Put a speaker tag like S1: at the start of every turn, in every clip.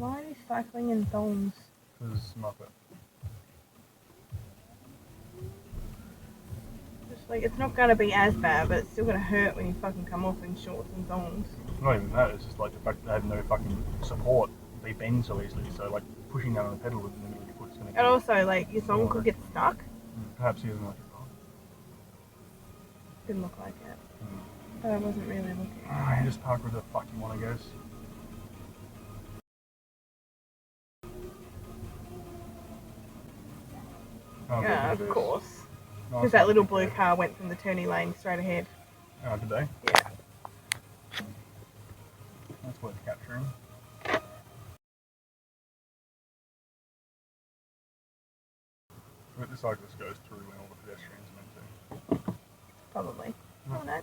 S1: Why are you cycling in thongs?
S2: Because Muppet.
S1: Just like, it's not gonna be as bad, but it's still gonna hurt when you fucking come off in shorts and thongs.
S2: It's not even that, it's just like the fact that they have no fucking support. They bend so easily, so like pushing down on the pedal in the middle of your foot is going to
S1: And also, like, your thong could get stuck.
S2: Perhaps he doesn't like it.
S1: Didn't look like it. But I wasn't really looking.
S2: You just park where the fuck you want, I guess. Oh,
S1: Yeah, of course. Because
S2: Nice
S1: that little blue car went from the turning lane straight ahead.
S2: Oh, did they?
S1: Yeah.
S2: That's worth capturing. But the cyclist goes through when all the pedestrians are meant to.
S1: Probably. No. Oh no.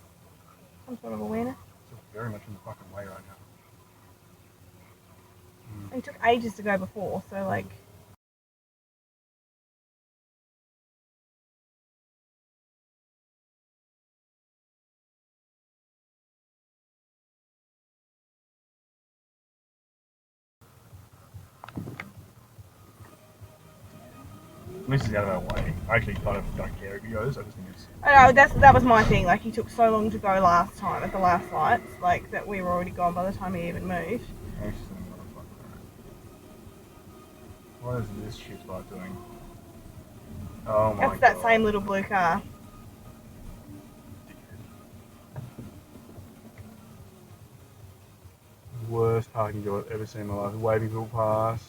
S1: Some sort of awareness.
S2: It's very much in the fucking way right now.
S1: It took ages to go before, so like...
S2: At least he's out of our way. I actually kind of don't care if he goes, I just think it's...
S1: I know, that was my thing, like he took so long to go last time at the last lights, like that we were already gone by the time he even moved.
S2: What is this shit light doing? Oh my god.
S1: That's that same little blue car.
S2: Worst parking job I've ever seen in my life. Waving people past.